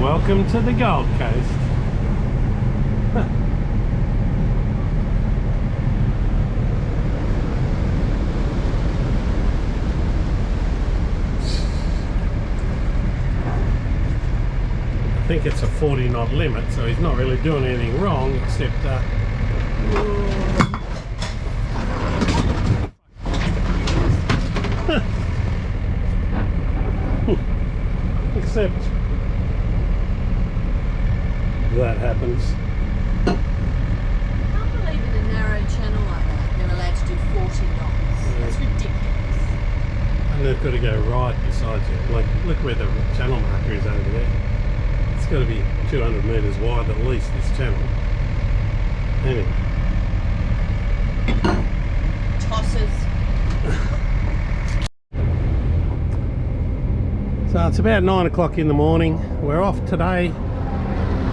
Welcome to the Gold Coast. I think it's a 40 knot limit, so he's not really doing anything wrong except except that happens. I can't believe in a narrow channel like that they're allowed to do 40 knots. That's ridiculous. And they've got to go right beside you. Like, look where the channel marker is over there. It's got to be 200 metres wide at least, this channel. Anyway. Tosses. So it's about 9 o'clock in the morning. We're off today,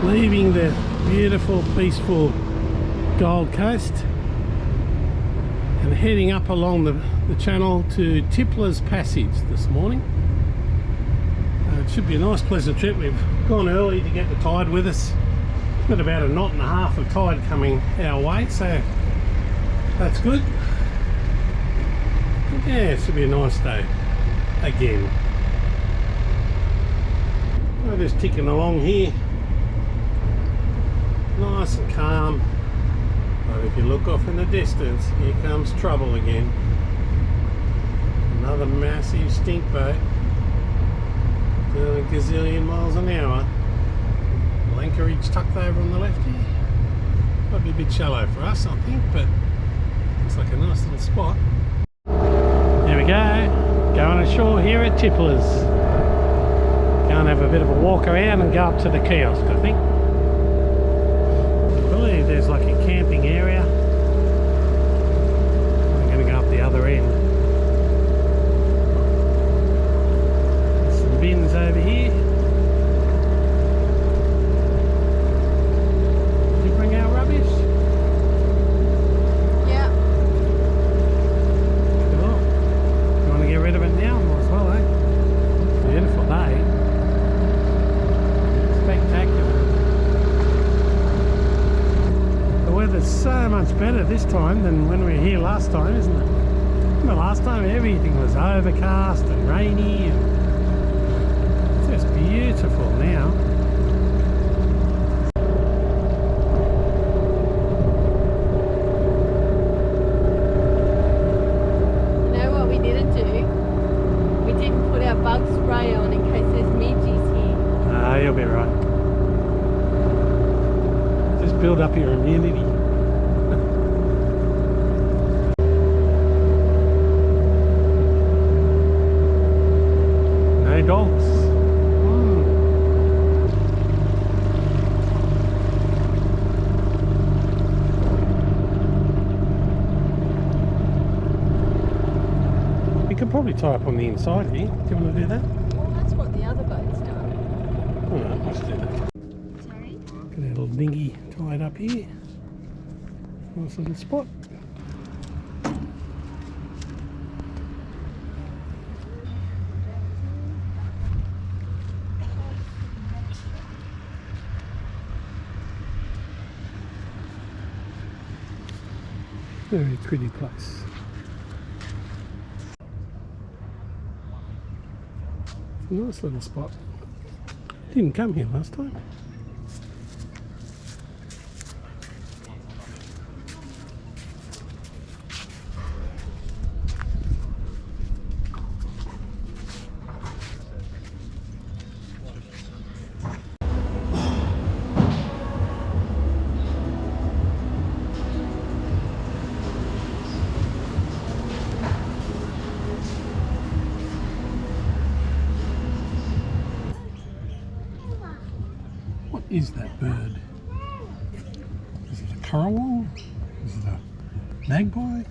leaving the beautiful, peaceful Gold Coast and heading up along the channel to Tipplers Passage this morning. It should be a nice pleasant trip. We've gone early to get the tide with us. We've got about 1.5 knots of tide coming our way, so that's good. Yeah, it should be a nice day again. We're just ticking along here, nice and calm. But if you look off in the distance, here comes trouble again. Another massive stink boat doing a gazillion miles an hour. Anchorage tucked over on the left here. Might be a bit shallow for us, I think, but looks like a nice little spot. Here we go, going ashore here at Tipplers. Go and have a bit of a walk around and go up to the kiosk, I think. I believe there's like a camping area. I'm going to go up the other end. There's some bins over here. Did you bring our rubbish? Yeah. Cool. You want to get rid of it now? Might as well, eh? Beautiful day. Spectacular. The weather's so much better this time than when we were here last time, isn't it? Remember last time everything was overcast and rainy, and it's just beautiful now. You know what we didn't do? We didn't put our bug spray on in case there's midges here. Ah, you'll be right. Just build up your immunity. No dogs. You could probably tie up on the inside here. Do you want to do that? Well, that's what the other boat's done. Alright, let's do that. Sorry? Got a little dinghy tied up here. Nice little spot. Very pretty place. Nice little spot. Didn't come here last time. What is that bird? Is it a currawong? Is it a magpie?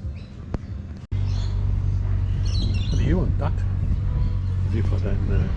What do you want, duck? As if I don't know.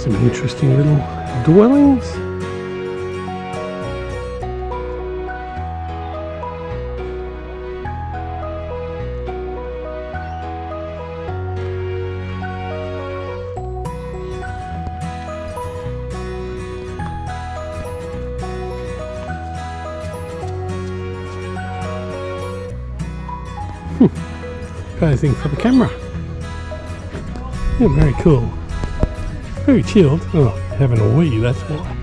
Some interesting little dwellings. Posing for the camera. Yeah, very cool. Very chilled. Oh, having a wee, that's why.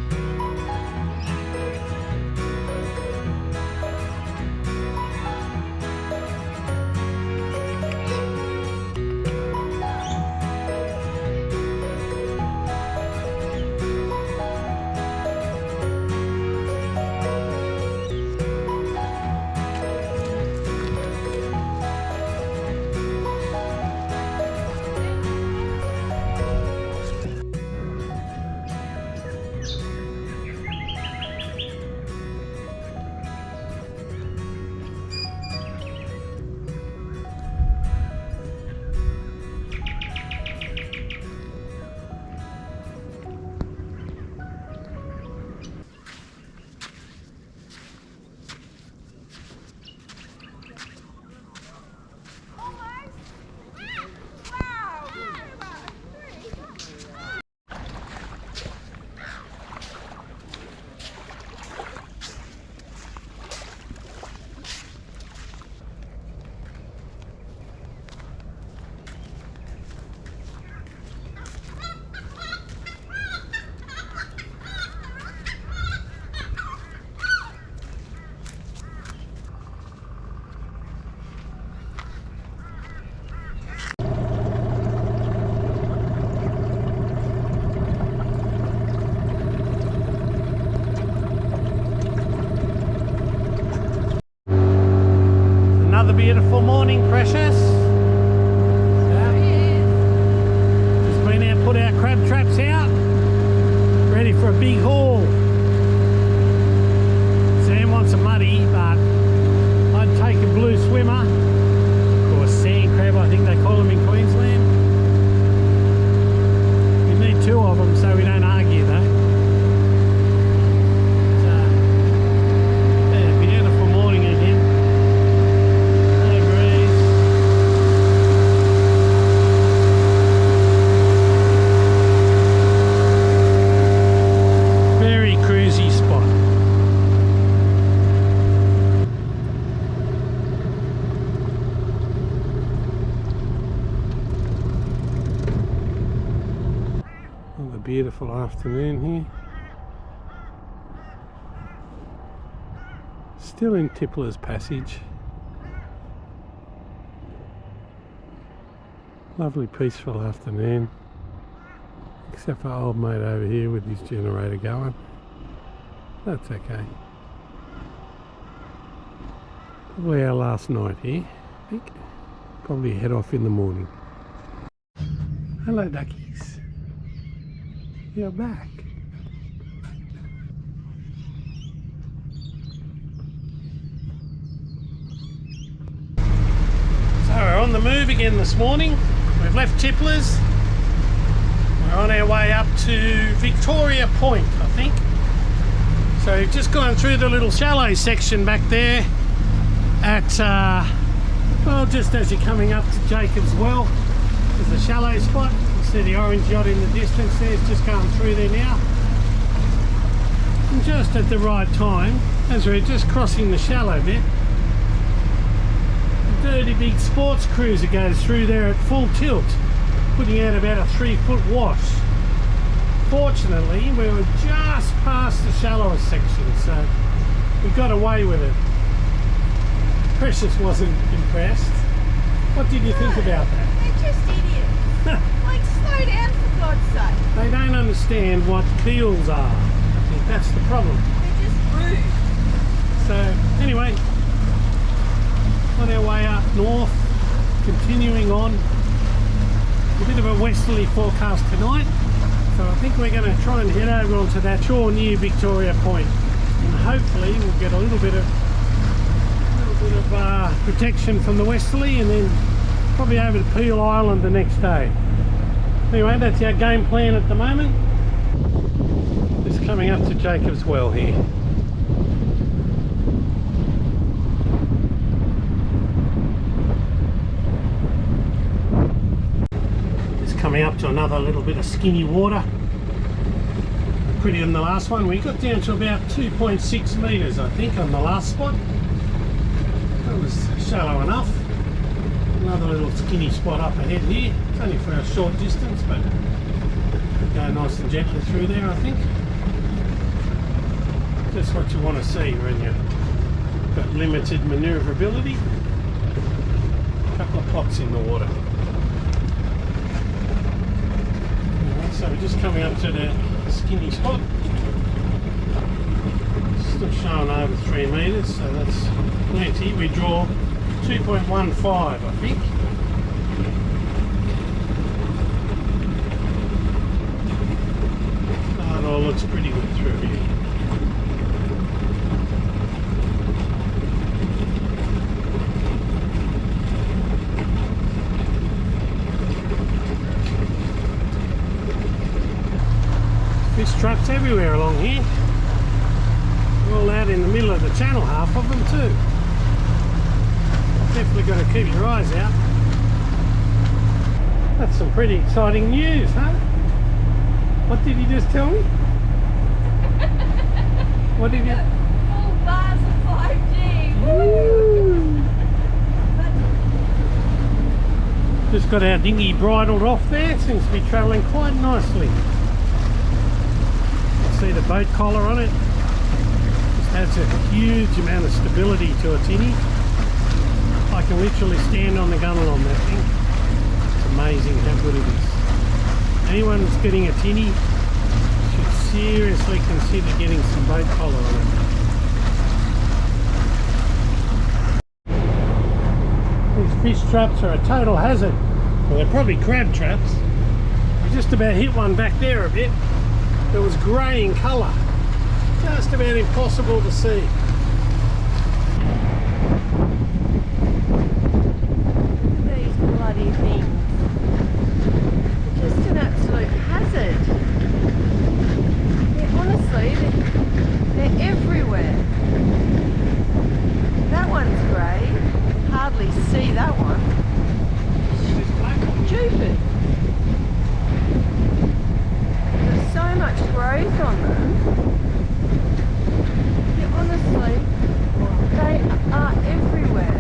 Another beautiful morning, Precious. Just been out, put our crab traps out, ready for a big haul. Sam wants a muddy, but I'd take a blue swimmer, or a sand crab, I think they call them in Queensland. We need two of them so we don't argue though. Beautiful afternoon here. Still in Tipplers Passage. Lovely peaceful afternoon. Except for old mate over here with his generator going. That's okay. Probably our last night here, I think. Probably head off in the morning. Hello duckies. You're back. So we're on the move again this morning. We've left Tipplers. We're on our way up to Victoria Point, I think. So we've just gone through the little shallow section back there at, well, just as you're coming up to Jacob's Well. There's a shallow spot. See the orange yacht in the distance there, it's just going through there now. And just at the right time, as we're just crossing the shallow bit, a dirty big sports cruiser goes through there at full tilt, putting out about a 3-foot wash. Fortunately, we were just past the shallower section, so we got away with it. Precious wasn't impressed. What did you think about that? They're just idiots. Like, slow down for God's sake. They don't understand what deals are. I think that's the problem. They're just rude. So, anyway, on our way up north, continuing on. A bit of a westerly forecast tonight. So I think we're going to try and head over onto that shore near Victoria Point. And hopefully we'll get a little bit of protection from the westerly, and then probably over to Peel Island the next day. Anyway, that's our game plan at the moment. Coming up to Jacob's Well here. Just coming up to another little bit of skinny water. Pretty on the last one. We got down to about 2.6 metres I think on the last spot. That was shallow enough. Another little skinny spot up ahead here. It's only for a short distance, but go nice and gently through there, I think. Just what you want to see when you've got limited manoeuvrability. A couple of plots in the water. Alright, so we're just coming up to the skinny spot. Still showing over 3 metres, so that's plenty. We draw 2.15 I think. Oh, it all looks pretty good through here. Fish traps everywhere along here. They're all out in the middle of the channel, half of them too. Definitely got to keep your eyes out. That's some pretty exciting news, huh? What did you just tell me? What did you... Full bars of 5G. Woo! Just got our dinghy bridled off there. Seems to be travelling quite nicely. See the boat collar on it. Just adds a huge amount of stability to a tinny. I can literally stand on the gunnel on that thing. It's amazing how good it is. Anyone that's getting a tinny should seriously consider getting some boat collar on it. These fish traps are a total hazard. Well, they're probably crab traps. We just about hit one back there a bit. It was grey in colour. Just about impossible to see. These bloody things. They're just an absolute hazard. Honestly, they're everywhere. That one's grey. Hardly see that one. Stupid. There's so much growth on them. Yeah, honestly, they are everywhere.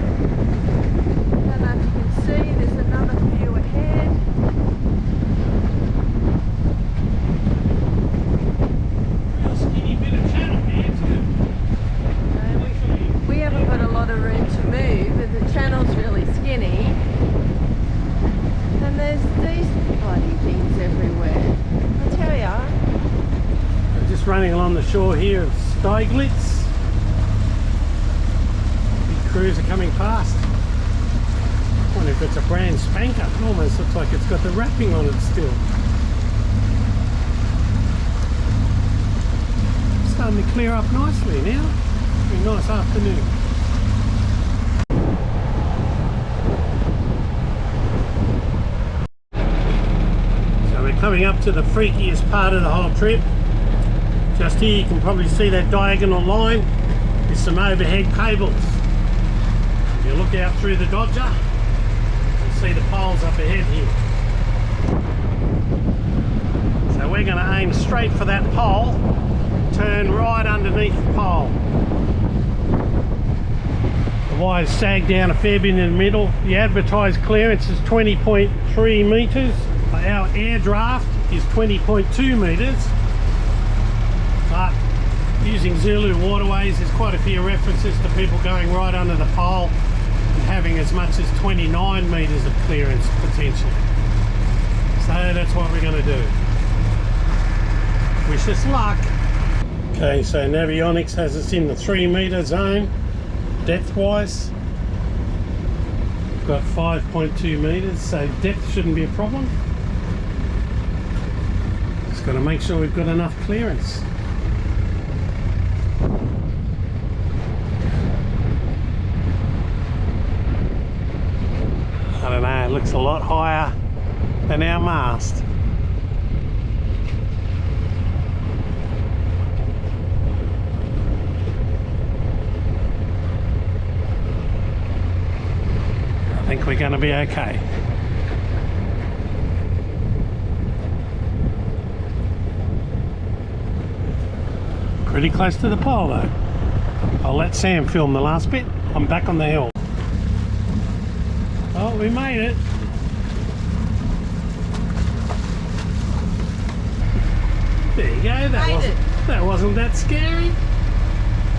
I don't know if you can see, there's another few ahead. Real skinny bit of channel here too. We haven't got a lot of room to move, and the channel's really skinny. And there's these bloody things everywhere. I tell ya. We're just running along the shore here of Steiglitz. Big cruiser coming past. I wonder if it's a brand spanker. It almost looks like it's got the wrapping on it still. Starting to clear up nicely now. It's a nice afternoon. Coming up to the freakiest part of the whole trip. Just here you can probably see that diagonal line with some overhead cables. If you look out through the Dodger, you can see the poles up ahead here. So we're going to aim straight for that pole, turn right underneath the pole. The wires sag down a fair bit in the middle. The advertised clearance is 20.3 metres. Our air draft is 20.2 metres, but using Zulu waterways, there's quite a few references to people going right under the pole and having as much as 29 metres of clearance potentially. So that's what we're going to do. Wish us luck. Okay, so Navionics has us in the 3 metre zone depth wise. We've got 5.2 metres, so depth shouldn't be a problem. Got to make sure we've got enough clearance. I don't know, it looks a lot higher than our mast. think we're going to be okay. Pretty close to the pole though. I'll let Sam film the last bit. I'm back on the hill. Oh, we made it. There you go. That wasn't that scary.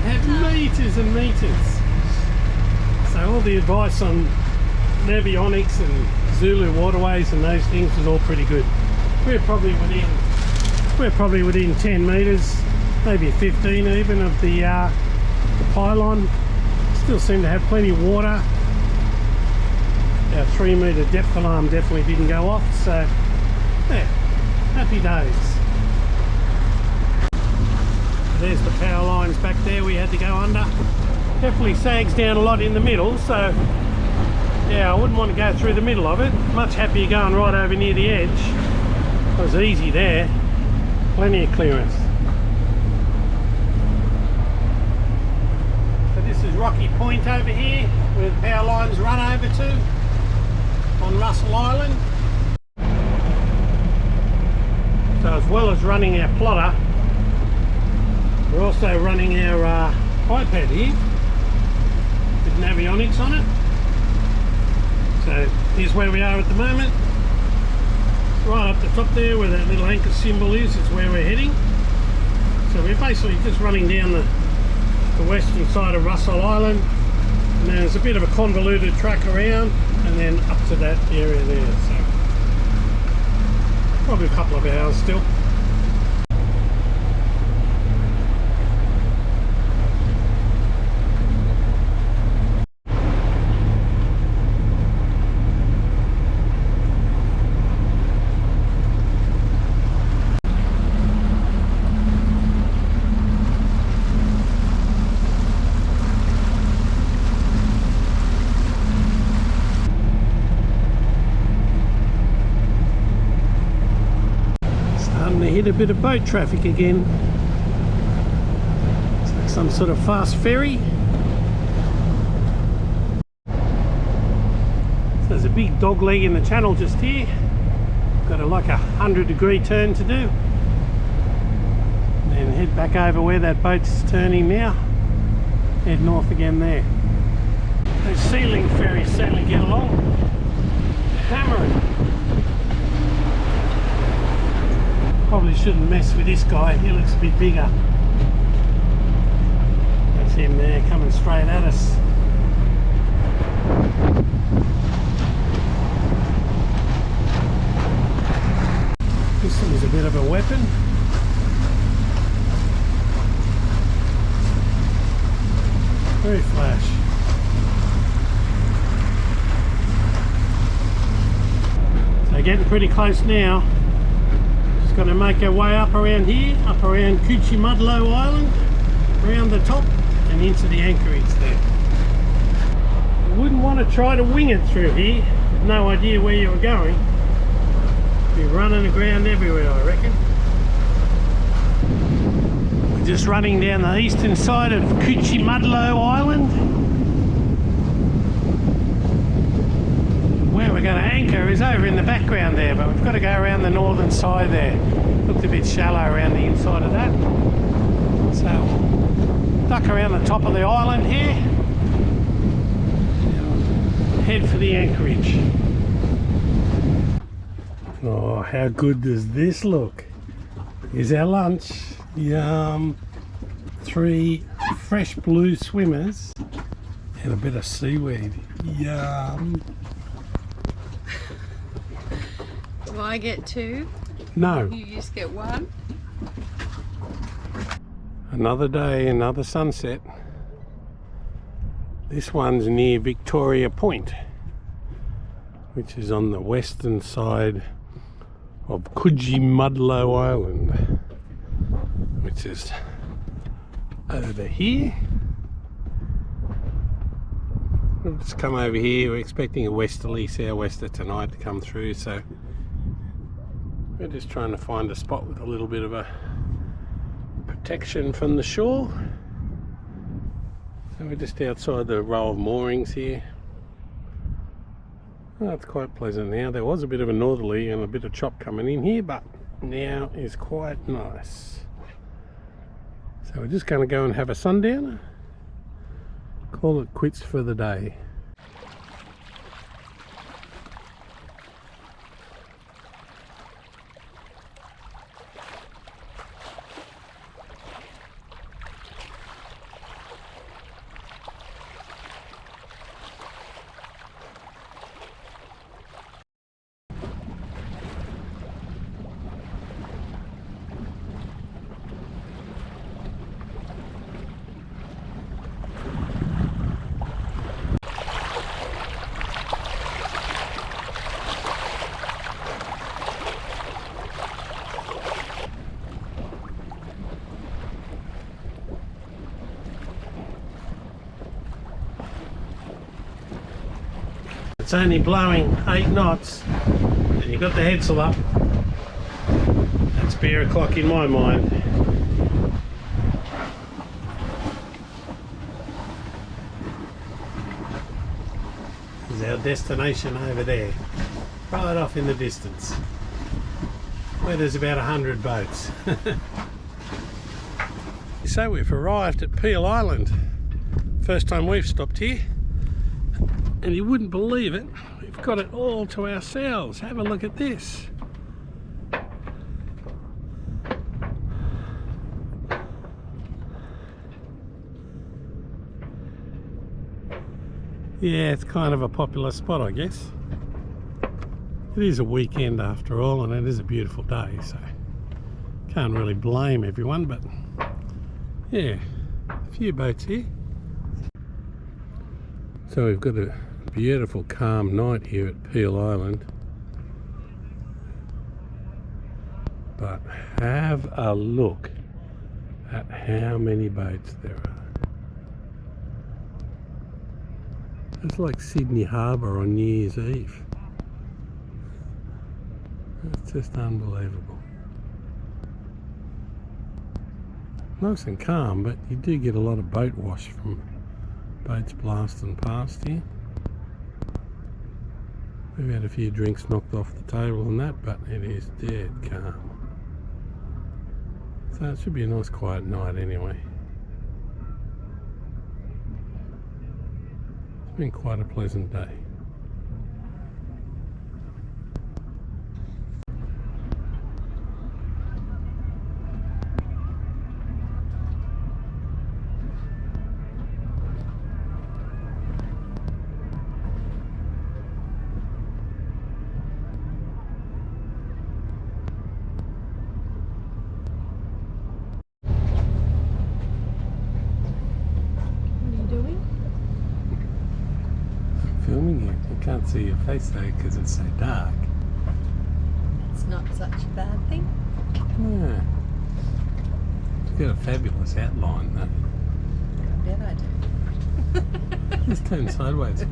Had meters and meters. So all the advice on navionics and Zulu waterways and those things was all pretty good. We're probably within 10 meters, maybe 15 even of the pylon. Still seem to have plenty of water. Our 3 meter depth alarm definitely didn't go off, so yeah, happy days. There's the power lines back there we had to go under. Definitely sags down a lot in the middle, so yeah, I wouldn't want to go through the middle of it. Much happier going right over near the edge. It was easy there, plenty of clearance. So this is Rocky Point over here, where the power lines run over to on Russell Island. So as well as running our plotter, we're also running our iPad here with navionics on it. So here's where we are at the moment. Right up the top there where that little anchor symbol is where we're heading. So we're basically just running down the western side of Russell Island, and then there's a bit of a convoluted track around and then up to that area there. So probably a couple of hours still. Hit a bit of boat traffic again. It's like some sort of fast ferry. So there's a big dog leg in the channel just here. Got like 100-degree turn to do. And then head back over where that boat's turning now. Head north again there. Those sealing ferries certainly get along. Hammering. Probably shouldn't mess with this guy, he looks a bit bigger. That's him there coming straight at us. This thing is a bit of a weapon. Very flash. So getting pretty close now. Going to make our way up around here, up around Cuchimudlo Island, around the top and into the anchorage there. You wouldn't want to try to wing it through here with no idea where you were going. Be running aground everywhere, I reckon. We're just running down the eastern side of Cuchimudlo Island. Where we're going to anchor is over in the background there, but we've got to go around the northern side there. Looked a bit shallow around the inside of that. So we'll duck around the top of the island here. Head for the anchorage. Oh, how good does this look? Here's our lunch. Yum. 3 fresh blue swimmers and a bit of seaweed. Yum. Do I get 2? No. You just get 1? Another day, another sunset. This one's near Victoria Point, which is on the western side of Cuchimudlo Island, which is over here. We'll just come over here. We're expecting a westerly sou'wester tonight to come through, so we're just trying to find a spot with a little bit of a protection from the shore. So we're just outside the row of moorings here. Well, it's quite pleasant now. There was a bit of a northerly and a bit of chop coming in here, but now is quite nice. So we're just going to go and have a sundowner, call it quits for the day. It's only blowing 8 knots and you've got the headsail up. That's beer o'clock in my mind. There's our destination over there, right off in the distance, where there's about 100 boats. So we've arrived at Peel Island. First time we've stopped here. And you wouldn't believe it, we've got it all to ourselves. Have a look at this. Yeah, it's kind of a popular spot, I guess. It is a weekend after all, and it is a beautiful day, so can't really blame everyone, but yeah, a few boats here. So we've got a beautiful calm night here at Peel Island, but have a look at how many boats there are. It's like Sydney Harbour on New Year's Eve. It's just unbelievable. Nice and calm, but you do get a lot of boat wash from boats blasting past here. We've had a few drinks knocked off the table and that, but it is dead calm. So it should be a nice quiet night anyway. It's been quite a pleasant day. Filming you. I can't see your face though because it's so dark. It's not such a bad thing. Yeah. It's got a fabulous outline though. I bet I do. Just turn sideways.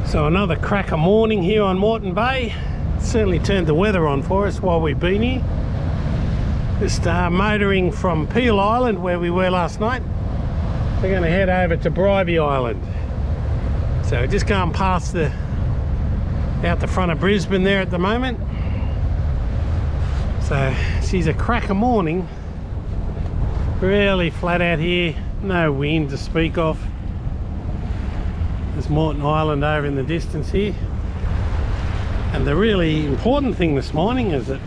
So another cracker morning here on Moreton Bay. Certainly turned the weather on for us while we've been here. Just motoring from Peel Island where we were last night. We're going to head over to Bribie Island. So just going past out the front of Brisbane there at the moment. So she's a cracker morning. Really flat out here, no wind to speak of. There's Moreton Island over in the distance here. And the really important thing this morning is that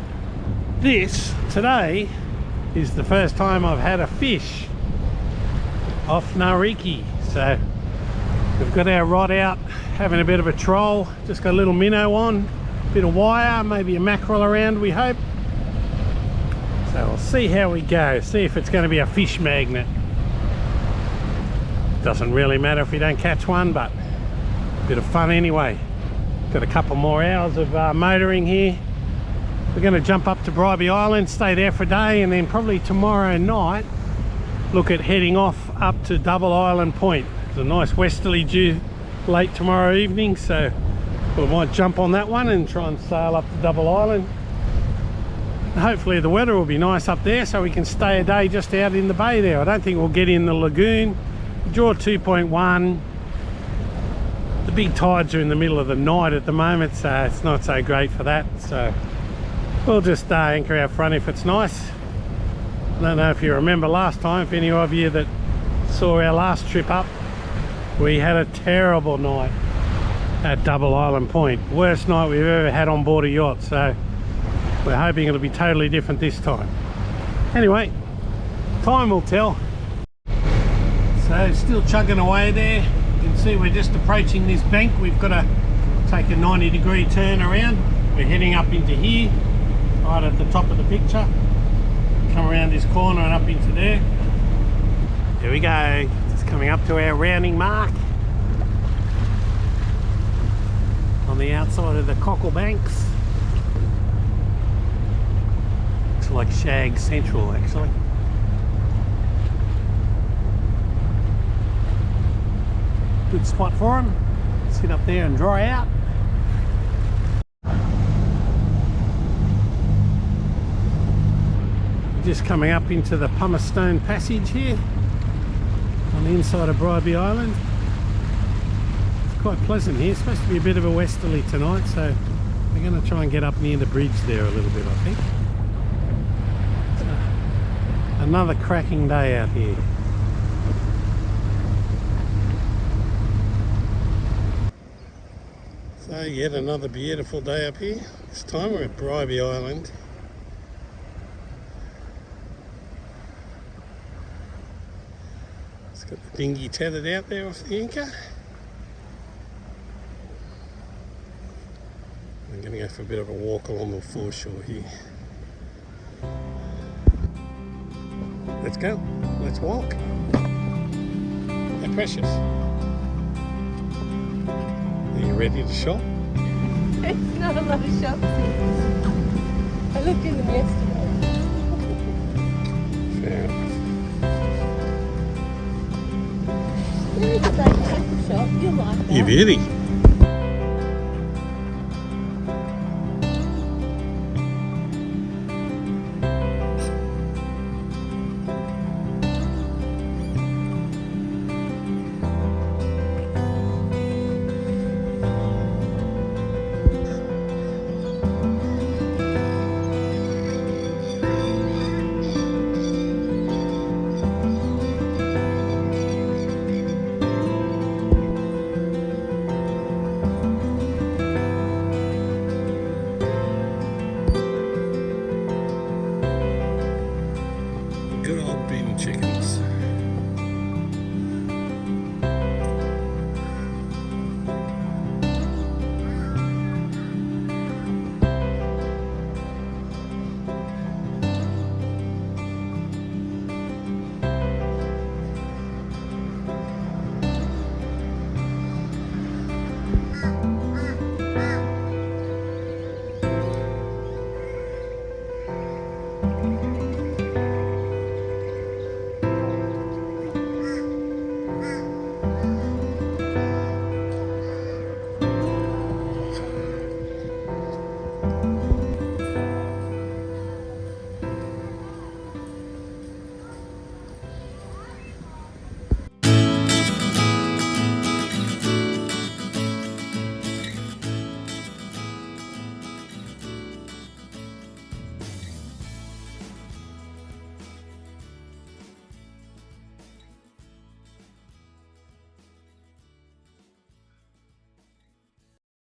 today is the first time I've had a fish off Nariki. So we've got our rod out, having a bit of a troll, just got a little minnow on, bit of wire, maybe a mackerel around we hope. So we'll see how we go, see if it's going to be a fish magnet. Doesn't really matter if we don't catch one, but a bit of fun anyway. Got a couple more hours of motoring here. We're going to jump up to Bribie Island, stay there for a day, and then probably tomorrow night look at heading off up to Double Island Point. There's a nice westerly due late tomorrow evening, so we might jump on that one and try and sail up to Double Island. Hopefully the weather will be nice up there so we can stay a day just out in the bay there. I don't think we'll get in the lagoon Draw 2.1. The big tides are in the middle of the night at the moment, so it's not so great for that. So we'll just anchor out front if it's nice. I don't know if you remember last time, if any of you that saw our last trip up, we had a terrible night at Double Island Point. Worst night we've ever had on board a yacht, so we're hoping it'll be totally different this time. Anyway, time will tell. So still chugging away there. You can see we're just approaching this bank. We've got to take a 90-degree turn around. We're heading up into here, right at the top of the picture. Come around this corner and up into there. There we go. Just coming up to our rounding mark on the outside of the Cockle Banks. Looks like Shag Central actually. Good spot for them. Sit up there and dry out. Just coming up into the Bribie Passage here on the inside of Bribie Island. It's quite pleasant here. It's supposed to be a bit of a westerly tonight, so we're going to try and get up near the bridge there a little bit, I think. So, another cracking day out here. So yet another beautiful day up here. This time we're at Bribie Island. It's got the dinghy tethered out there off the anchor. I'm going to go for a bit of a walk along the foreshore here. Let's go. Let's walk. How precious. Are you ready to shop? It's not a lot of shops here. I looked in them yesterday. Fair enough. There is a baby apple shop. You'll like that. You beauty.